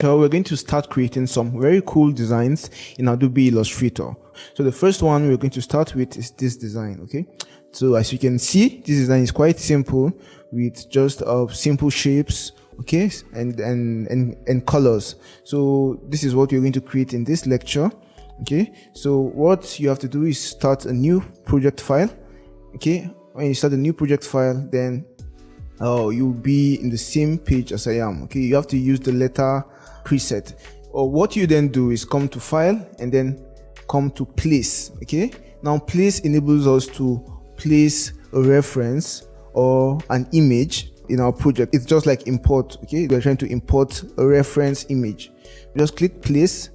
So we're going to start creating some very cool designs in Adobe Illustrator. So the first one we're going to start with is this design. Okay, so as you can see, this design is quite simple with just simple shapes, okay, and colors. So this is what we're going to create in this lecture. Okay, so what you have to do is start a new project file. Okay, when you start a new project file, then you'll be in the same page as I am. Okay, you have to use the letter preset, or what you then do is come to file and then come to place. Okay, now place enables us to place a reference or an image in our project. It's just like import. Okay, we're trying to import a reference image. Just click place,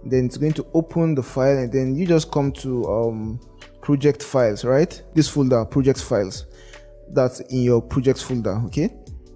then it's going to open the file, and then you just come to project files, right? This folder, project files, that's in your project folder. Okay,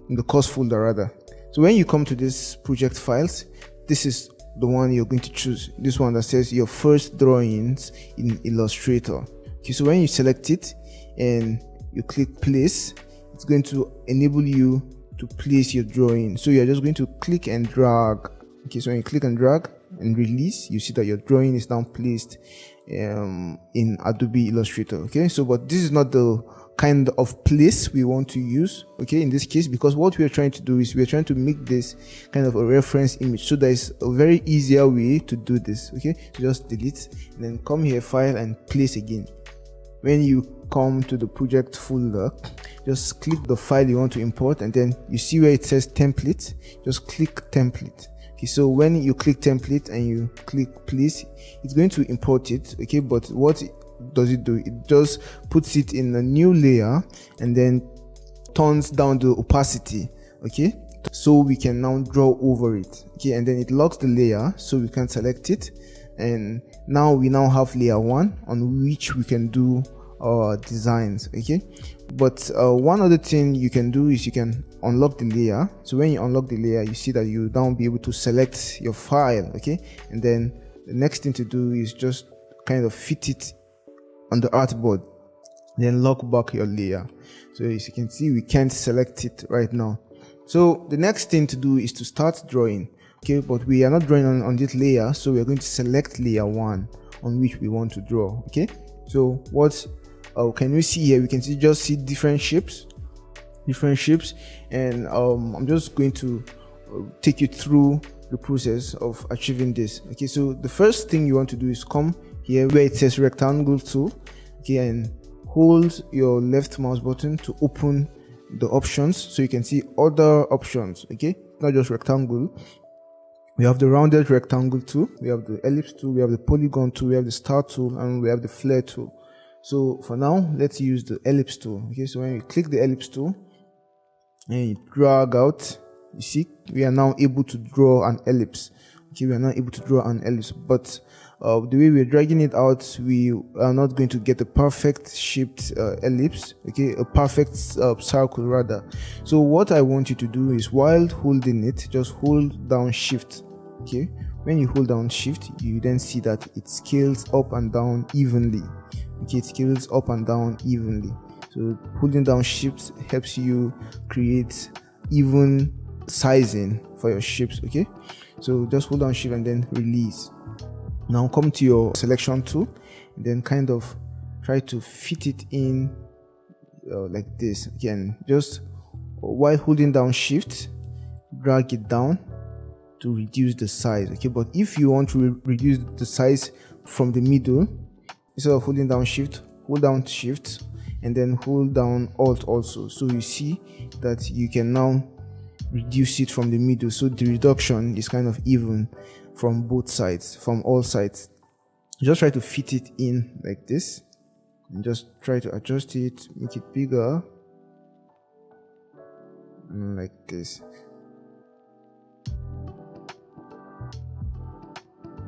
in the course folder rather. So when you come to this project files, this is the one you're going to choose, this one that says your first drawings in Illustrator. Okay, so when you select it and you click place, it's going to enable you to place your drawing. So you're just going to click and drag. Okay, so when you click and drag and release, you see that your drawing is now placed in Adobe Illustrator. Okay, so but this is not the kind of place we want to use, okay, in this case, because what we are trying to do is we're trying to make this kind of a reference image. So there is a very easier way to do this. Okay, so just delete and then come here, file, and place again. When you come to the project folder, just click the file you want to import, and then you see where it says template, just click template. Okay, so when you click template and you click place, it's going to import it. Okay, but what does it do? It just puts it in a new layer and then turns down the opacity. Okay, so we can now draw over it. Okay, and then it locks the layer so we can select it, and now we have layer 1 on which we can do our designs. Okay, but one other thing you can do is you can unlock the layer. So when you unlock the layer, you see that you now be able to select your file. Okay, and then the next thing to do is just kind of fit it on the artboard, then lock back your layer. So as you can see, we can't select it right now. So the next thing to do is to start drawing. Okay, but we are not drawing on this layer, so we are going to select layer 1 on which we want to draw. Okay, so what can we see here? We can just see different shapes, and I'm just going to take you through the process of achieving this. Okay, so the first thing you want to do is come here where it says rectangle tool. Okay, and hold your left mouse button to open the options so you can see other options. Okay, not just rectangle. We have the rounded rectangle tool, we have the ellipse tool, we have the polygon tool, we have the star tool, and we have the flare tool. So for now, let's use the ellipse tool. Okay, so when you click the ellipse tool and you drag out, you see we are now able to draw an ellipse. Okay, we are now able to draw an ellipse, but the way we're dragging it out, we are not going to get a perfect shaped ellipse. Okay, a perfect circle rather. So what I want you to do is, while holding it, just hold down shift. Okay, when you hold down shift, you then see that it scales up and down evenly. Okay, it scales up and down evenly. So holding down shift helps you create even sizing for your shapes. Okay, so just hold down shift and then release. Now come to your selection tool and then kind of try to fit it in like this. Again, just while holding down shift, drag it down to reduce the size. Okay, but if you want to reduce the size from the middle, instead of holding down shift, hold down shift and then hold down alt also. So you see that you can now reduce it from the middle, so the reduction is kind of even from both sides, from all sides. Just try to fit it in like this and just try to adjust it, make it bigger like this.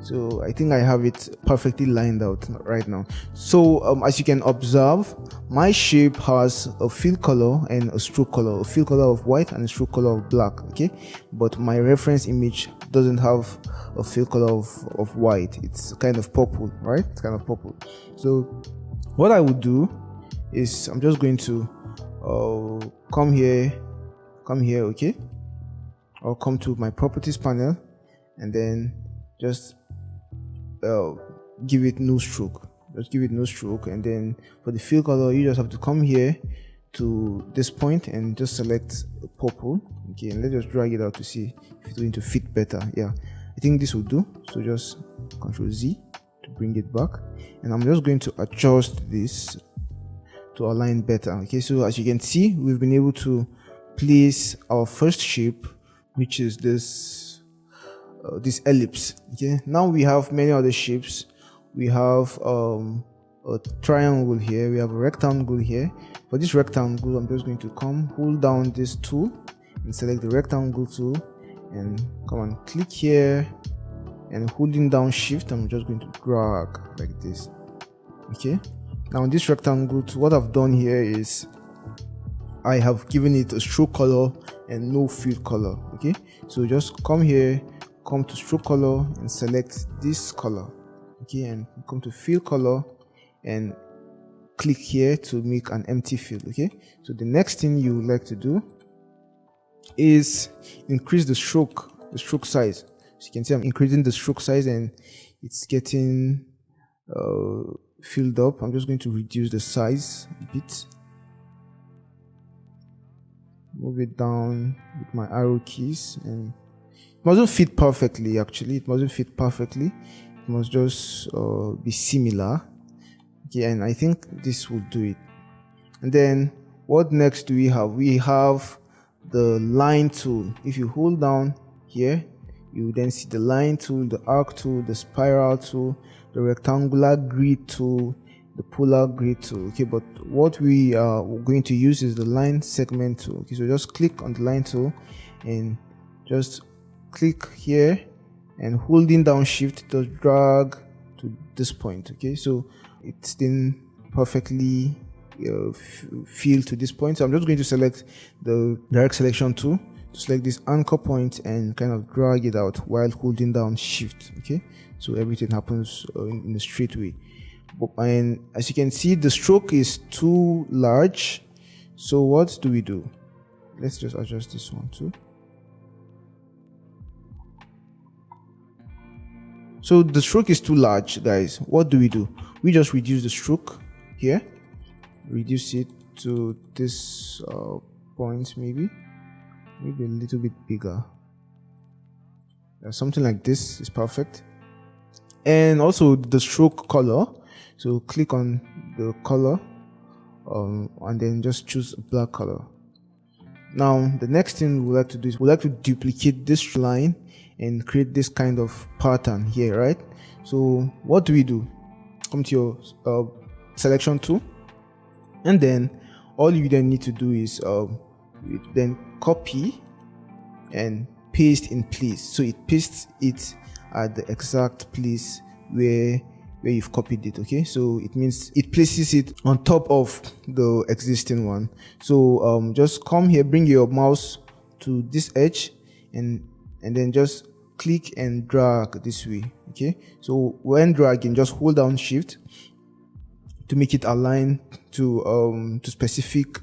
So I think I have it perfectly lined out right now. So as you can observe, my shape has a fill color and a stroke color, a fill color of white and a stroke color of black. Okay, but my reference image doesn't have a fill color of white. It's kind of purple, right? It's kind of purple. So what I would do is I'm just going to come here, okay, I'll come to my properties panel and then just give it no stroke. Just give it no stroke, and then for the fill color, you just have to come here to this point and just select purple. Okay, and let's just drag it out to see if it's going to fit better. Yeah, I think this will do. So just Ctrl Z to bring it back, and I'm just going to adjust this to align better. Okay, so as you can see, we've been able to place our first shape, which is this ellipse. Okay, now we have many other shapes. We have a triangle here, we have a rectangle here. For this rectangle, I'm just going to hold down this tool and select the rectangle tool, and come and click here, and holding down shift, I'm just going to drag like this. Okay, now in this rectangle tool, what I've done here is I have given it a stroke color and no fill color. Okay, so just come here, come to stroke color and select this color. Okay, and come to fill color and click here to make an empty fill. Okay, so the next thing you would like to do is increase the stroke size. So you can see I'm increasing the stroke size and it's getting filled up. I'm just going to reduce the size a bit, move it down with my arrow keys, and it mustn't fit perfectly. Actually, it mustn't fit perfectly. It must just be similar. Okay, and I think this will do it. And then what next do we have? We have the line tool. If you hold down here, you then see the line tool, the arc tool, the spiral tool, the rectangular grid tool, the polar grid tool. Okay, but what we are going to use is the line segment tool. Okay, so just click on the line tool and just click here, and holding down shift, just drag to this point. Okay, so it's then perfectly fill to this point. So I'm just going to select the direct selection tool to select this anchor point and kind of drag it out while holding down shift. Okay, so everything happens in a straight way. And as you can see, the stroke is too large. So what do we do? Let's just adjust this one too. So the stroke is too large, guys. What do? We just reduce the stroke here, reduce it to this point, maybe a little bit bigger. Something like this is perfect. And also the stroke color. So click on the color and then just choose a black color. Now the next thing we like to do is we like to duplicate this line and create this kind of pattern here, right? So what do? Come to your selection tool, and then all you then need to do is then copy and paste in place. So it pastes it at the exact place where you've copied it. Okay, so it means it places it on top of the existing one. So just come here, bring your mouse to this edge, and then just click and drag this way. Okay, so when dragging, just hold down shift to make it align to specific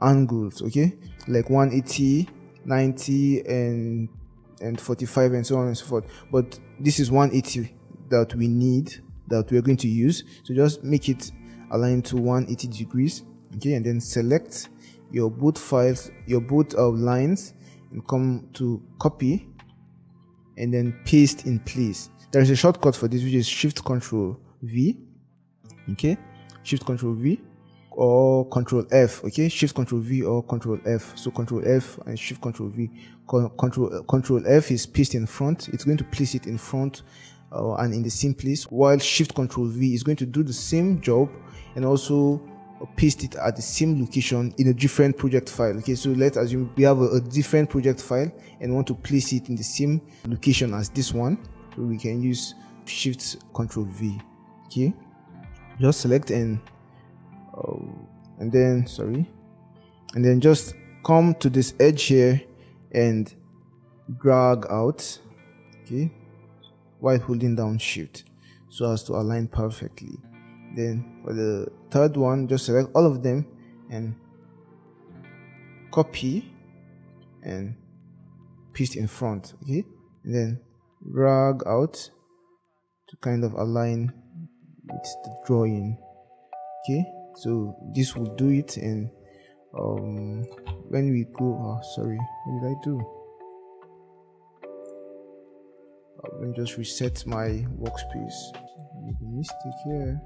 angles. Okay, like 180, 90, and 45, and so on and so forth. But this is 180 that we need, that we're going to use. So just make it align to 180 degrees. Okay, and then select your both files, your both lines, and come to copy and then paste in place. There is a shortcut for this, which is Shift Control V. Okay, Shift Control V or Control F. Okay, Shift Control V or Control F. So Control F and Shift Control V. Control F is paste in front. It's going to place it in front and in the same place, while Shift Control V is going to do the same job and also paste it at the same location in a different project file. Okay, so let's assume we have a different project file and want to place it in the same location as this one. So we can use Shift Control V. Okay, just select and then just come to this edge here and drag out. Okay, while holding down shift so as to align perfectly. Then for the third one, just select all of them and copy and paste in front. Okay, and then drag out to kind of align with the drawing. Okay, so this will do it. And when we go, sorry, what did I do? Let me just reset my workspace. Made a mistake here.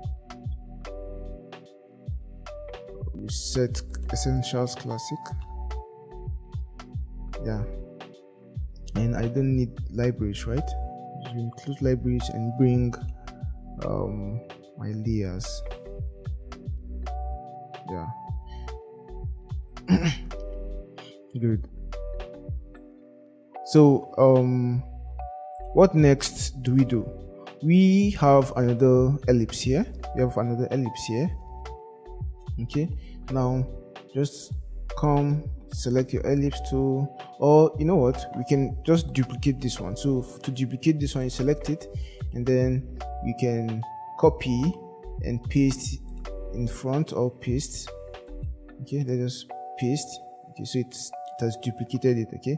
Reset Essentials Classic. Yeah, and I don't need libraries, right? You include libraries and bring my layers. Yeah. Good. So what next do? We have another ellipse here. Okay, now just come select your ellipse tool, or you know what, we can just duplicate this one. So to duplicate this one, you select it, and then you can copy and paste in front, or paste. Okay, let's just paste. Okay, so it has duplicated it. Okay,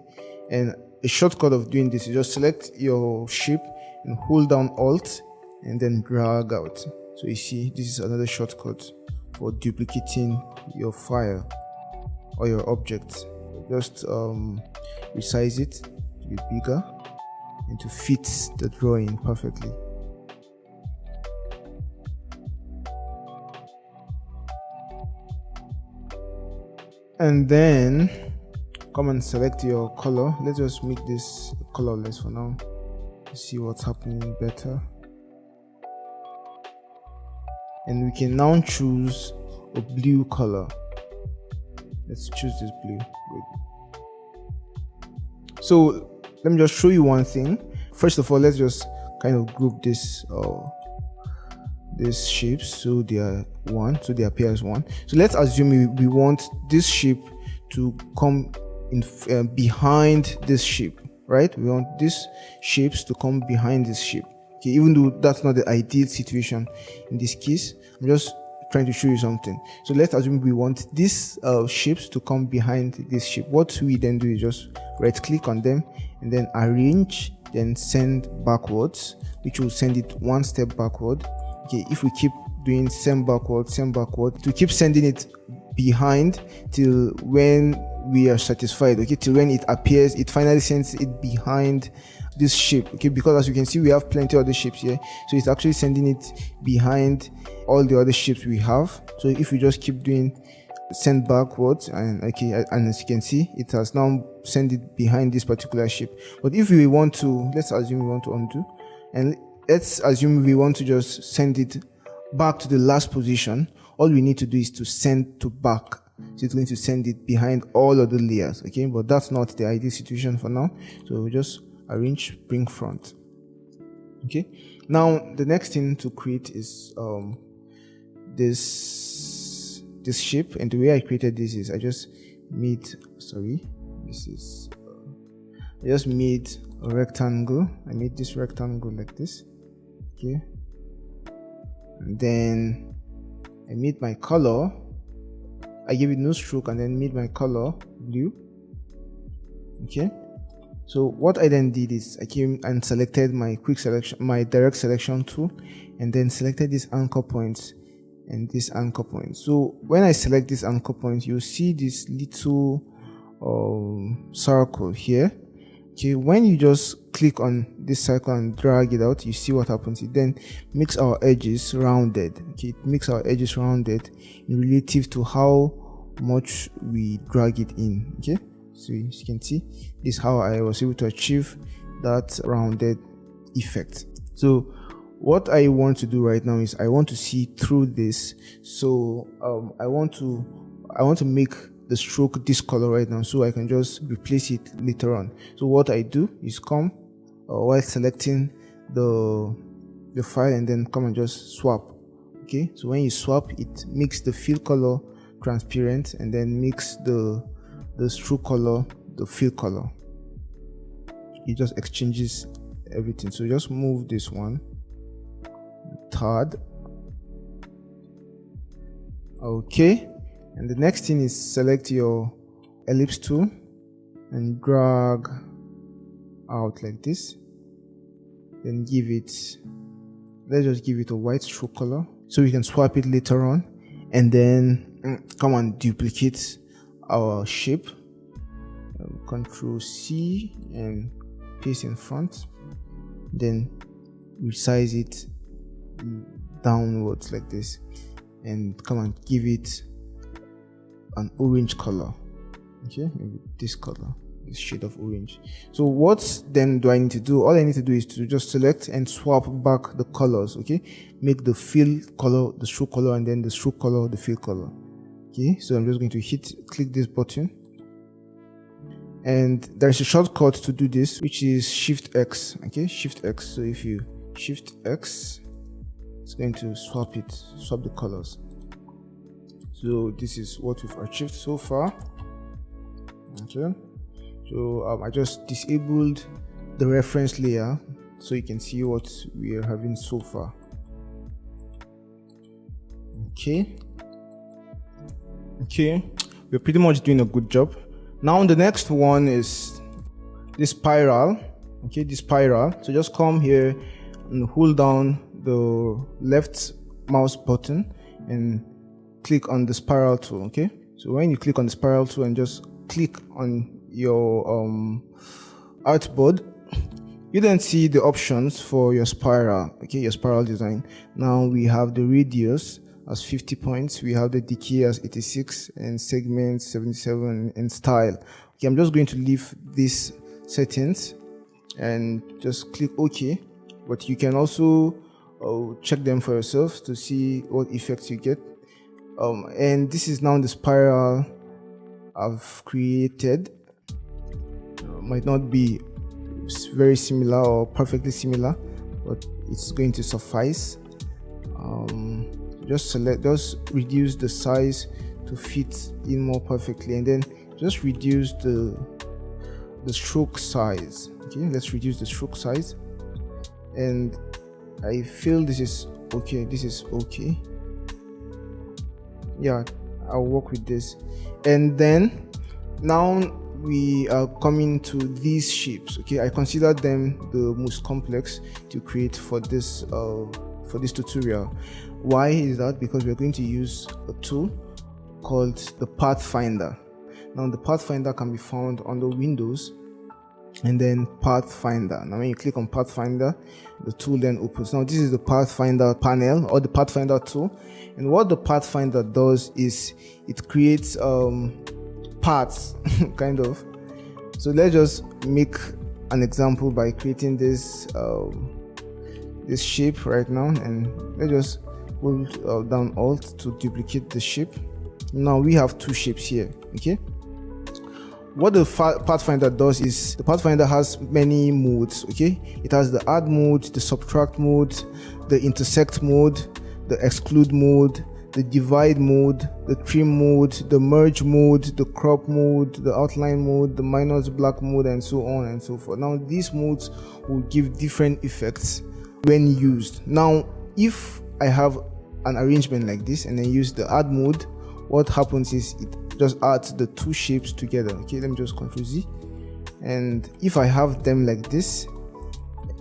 and a shortcut of doing this is just select your shape and hold down Alt and then drag out. So you see, this is another shortcut for duplicating your file or your object. Just resize it to be bigger and to fit the drawing perfectly. And then come and select your color. Let's just make this colorless for now to see what's happening better. And we can now choose a blue color. Let's choose this blue. Good. So let me just show you one thing. First of all, let's just kind of group this these shapes so they are one, so they appear as one. So let's assume we want this shape to come in behind this shape, right? We want these shapes to come behind this shape. Okay, even though that's not the ideal situation in this case, I'm just trying to show you something. So let's assume we want these shapes to come behind this shape. What we then do is just right click on them and then arrange, then send backwards, which will send it one step backward. Okay, if we keep doing send backward, to keep sending it behind till when we are satisfied. Okay, till when it appears, it finally sends it behind this shape. Okay, because as you can see, we have plenty of other shapes here, so it's actually sending it behind all the other shapes we have. So if we just keep doing send backwards, and okay, and as you can see, it has now sent it behind this particular shape. But if we want to, let's assume we want to undo, and let's assume we want to just send it back to the last position. All we need to do is to send to back. So it's going to send it behind all of the layers. Okay, but that's not the ideal situation for now. So we just arrange, bring front. Okay, now the next thing to create is this shape. And the way I created this is I just made I just made a rectangle. I made this rectangle like this. Okay, and then I made my color. I gave it no stroke and then made my color blue. Okay, so what I then did is I came and selected my quick selection, my direct selection tool, and then selected this anchor point and this anchor point. So when I select this anchor point, you'll see this little circle here. Okay, when you just click on this circle and drag it out, you see what happens. It then makes our edges rounded. Okay, it makes our edges rounded in relative to how much we drag it in. Okay, so as you can see, this is how I was able to achieve that rounded effect. So what I want to do right now is I want to see through this. So I want to make the stroke this color right now, so I can just replace it later on. So what I do is come while selecting the file and then come and just swap. Okay, so when you swap, it makes the fill color transparent and then makes the stroke color the fill color. It just exchanges everything. So just move this one, third. Okay, and the next thing is select your ellipse tool and drag out like this. then let's just give it a white stroke color so we can swap it later on, and then come and duplicate our shape. Control C and paste in front, then resize it downwards like this, and come and give it an orange color. Okay, maybe this color, this shade of orange. So what then do I need to do? All I need to do is to just select and swap back the colors. Okay, make the fill color the stroke color, and then the stroke color the fill color. Okay, so I'm just going to click this button, and there's a shortcut to do this, which is Shift X. Okay, Shift X. So if you Shift X, it's going to swap the colors. So this is what we've achieved so far. Okay, so I just disabled the reference layer so you can see what we are having so far. Okay, we're pretty much doing a good job. Now the next one is this spiral. Okay, this spiral. So just come here and hold down the left mouse button and click on the spiral tool. Okay, so when you click on the spiral tool and just click on your artboard, you then see the options for your spiral. Okay, your spiral design. Now we have the radius as 50 points, we have the decay as 86, and segment 77, and style. Okay, I'm just going to leave these settings and just click OK, but you can also check them for yourself to see what effects you get. And this is now the spiral I've created. Might not be very similar or perfectly similar, but it's going to suffice. Just reduce the size to fit in more perfectly, and then just reduce the stroke size. Okay, let's reduce the stroke size, and I feel this is okay. Yeah, I'll work with this. And then now we are coming to these shapes. Okay, I consider them the most complex to create for this tutorial. Why is that? Because we're going to use a tool called the Pathfinder. Now the Pathfinder can be found under Windows and then Pathfinder. Now when you click on Pathfinder, the tool then opens. Now this is the Pathfinder panel or the Pathfinder tool, and what the Pathfinder does is it creates paths kind of. So let's just make an example by creating this shape right now, and let's just hold down Alt to duplicate the shape. Now we have two shapes here. Okay, what the Pathfinder does is the Pathfinder has many modes. Okay, it has the add mode, the subtract mode, the intersect mode, the exclude mode, the divide mode, the trim mode, the merge mode, the crop mode, the outline mode, the minus black mode, and so on and so forth. Now these modes will give different effects when used. Now if I have an arrangement like this and then use the add mode, what happens is it just adds the two shapes together. Okay, let me just Ctrl Z, and if I have them like this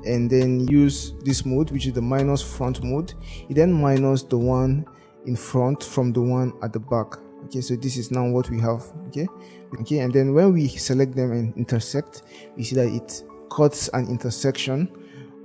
and then use this mode, which is the minus front mode, it then minus the one in front from the one at the back. Okay, so this is now what we have. Okay, and then when we select them and intersect, we see that it cuts an intersection.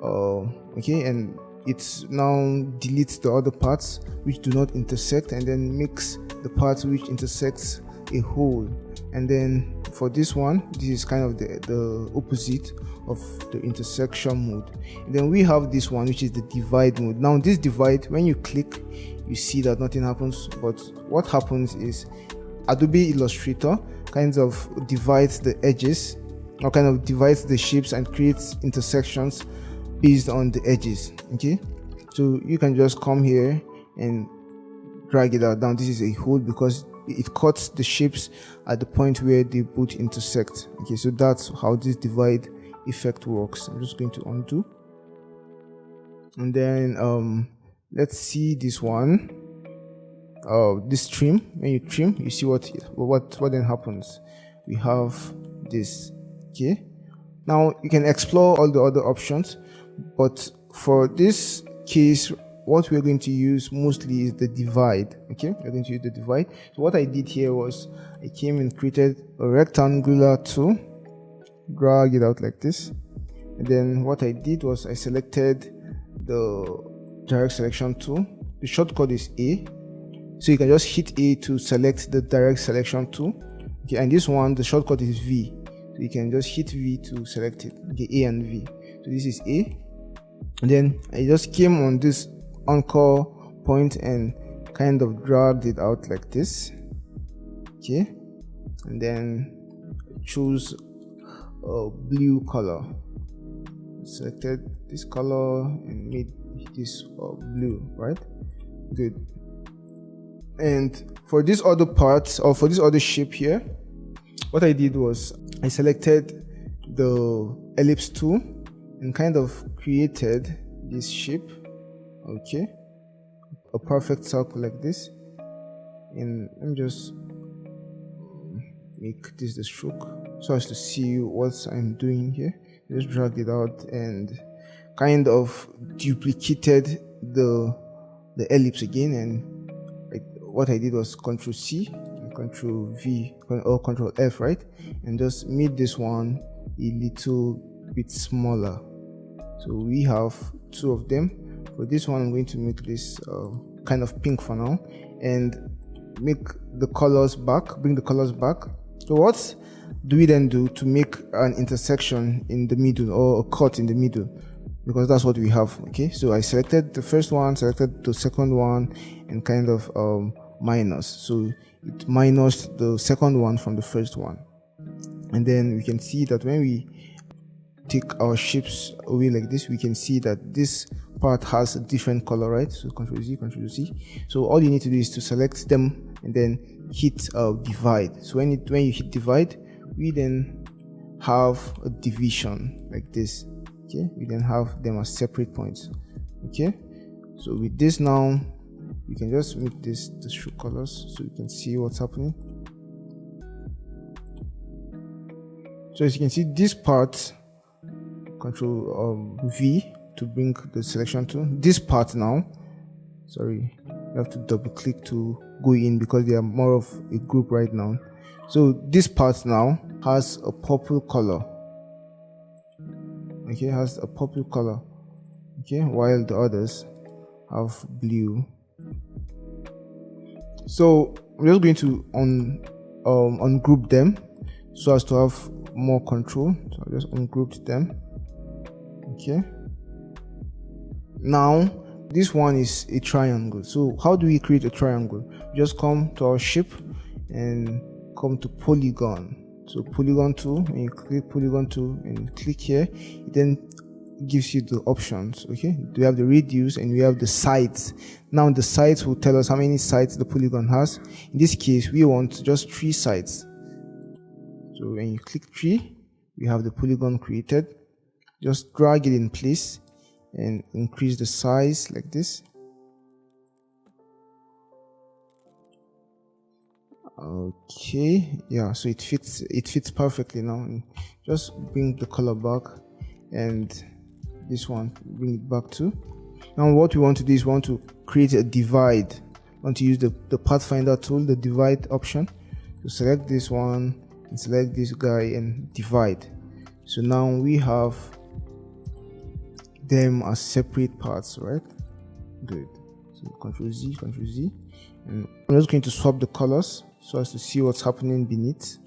Okay, and it now deletes the other parts which do not intersect, and then makes the part which intersects a whole. And then for this one, this is kind of the opposite of the intersection mode. And then we have this one, which is the divide mode. Now this divide, when you click, you see that nothing happens, but what happens is Adobe Illustrator kind of divides the edges, or kind of divides the shapes and creates intersections based on the edges. Okay, so you can just come here and drag it out down. This is a hole because it cuts the shapes at the point where they both intersect. Okay, so that's how this divide effect works. I'm just going to undo, and then let's see this one. This trim, when you trim, you see what then happens. We have this. Okay, now you can explore all the other options, but for this case what we're going to use mostly is the divide. Okay, we're going to use the divide. So what I did here was I came and created a rectangular tool, drag it out like this, and then what I did was I selected the direct selection tool. The shortcut is A, so you can just hit A to select the direct selection tool. Okay, and this one, the shortcut is V, so you can just hit V to select it. Okay, A and V. So this is A, and then I just came on this anchor point and kind of dragged it out like this. Okay, and then choose a blue color, selected this color and made this blue, right? Good. And for this other part, or for this other shape here, what I did was I selected the ellipse tool and kind of created this shape. Okay, a perfect circle like this, and let me just make this the stroke so as to see what I'm doing here. Just drag it out and kind of duplicated the ellipse again, and what I did was Ctrl C and Ctrl V or Ctrl F, right, and just made this one a little bit smaller. So we have two of them. For this one I'm going to make this kind of pink for now and make the colors back, bring the colors back. So what do we then do to make an intersection in the middle, or a cut in the middle? Because that's what we have. Okay, so I selected the first one, selected the second one, and kind of minus, so it minus the second one from the first one. And then we can see that when we take our shapes away like this, we can see that this part has a different color, right? So Ctrl Z, Ctrl Z. So all you need to do is to select them and then hit divide. So when you hit divide, we then have a division like this. Okay, we then have them as separate points. Okay, so with this now we can just make this the true colors so you can see what's happening. So as you can see, this part, Ctrl V to bring the selection to this part now. Sorry, you have to double click to go in because they are more of a group right now. So this part now has a purple color. Okay, has a purple color. Okay, while the others have blue. So I'm just going to ungroup them so as to have more control. So I just ungrouped them. Okay, now this one is a triangle. So how do we create a triangle? We just come to our shape and come to polygon. So polygon tool, and you click polygon tool and click here. It then gives you the options. Okay, we have the radius and we have the sides. Now the sides will tell us how many sides the polygon has. In this case, we want just 3 sides. So when you click 3, we have the polygon created. Just drag it in place and increase the size like this. Okay, yeah, so it fits perfectly now. And just bring the color back, and this one bring it back too. Now what we want to do is we want to create a divide. We want to use the Pathfinder tool, the divide option, to select this one and select this guy and divide. So now we have them as separate parts, right? Good. So Ctrl Z, and I'm just going to swap the colors so as to see what's happening beneath.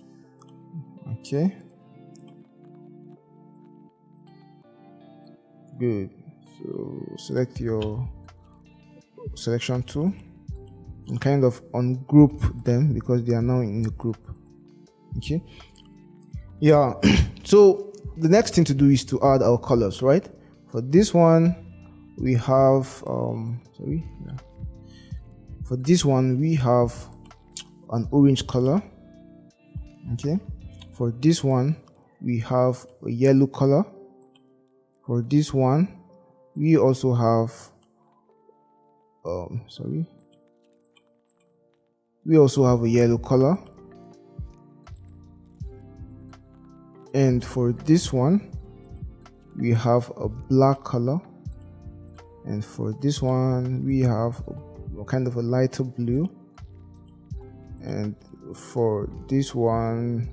Okay, good. So select your selection tool and kind of ungroup them because they are now in a group. Okay, yeah. So the next thing to do is to add our colors, right? For this one we have for this one we have an orange color. Okay, for this one we have a yellow color. For this one we also have we also have a yellow color. And for this one we have a black color, and for this one we have a kind of a lighter blue, and for this one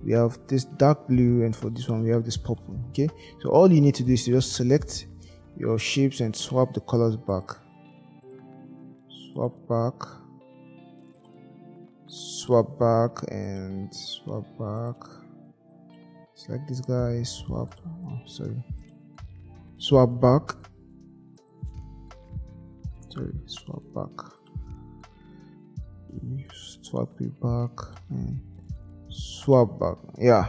we have this dark blue, and for this one we have this purple. Okay, so all you need to do is to just select your shapes and swap the colors back. Swap back and swap back. Select this guy, swap back, swap back, swap it back and swap back. Yeah,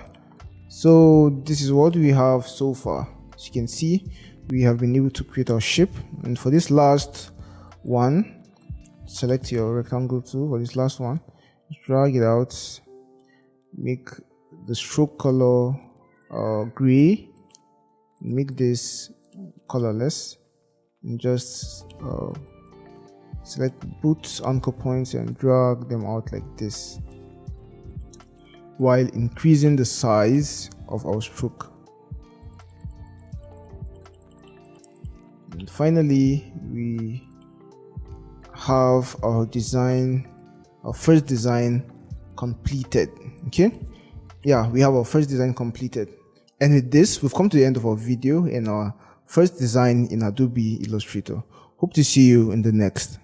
so this is what we have so far. As you can see, we have been able to create our shape, and for this last one, select your rectangle tool. For this last one, drag it out, make the stroke color gray, make this colorless, and just select both anchor points and drag them out like this, while increasing the size of our stroke. And finally, we have our design, our first design completed. Okay, yeah, we have our first design completed, and with this we've come to the end of our video in our first design in Adobe Illustrator. Hope to see you in the next.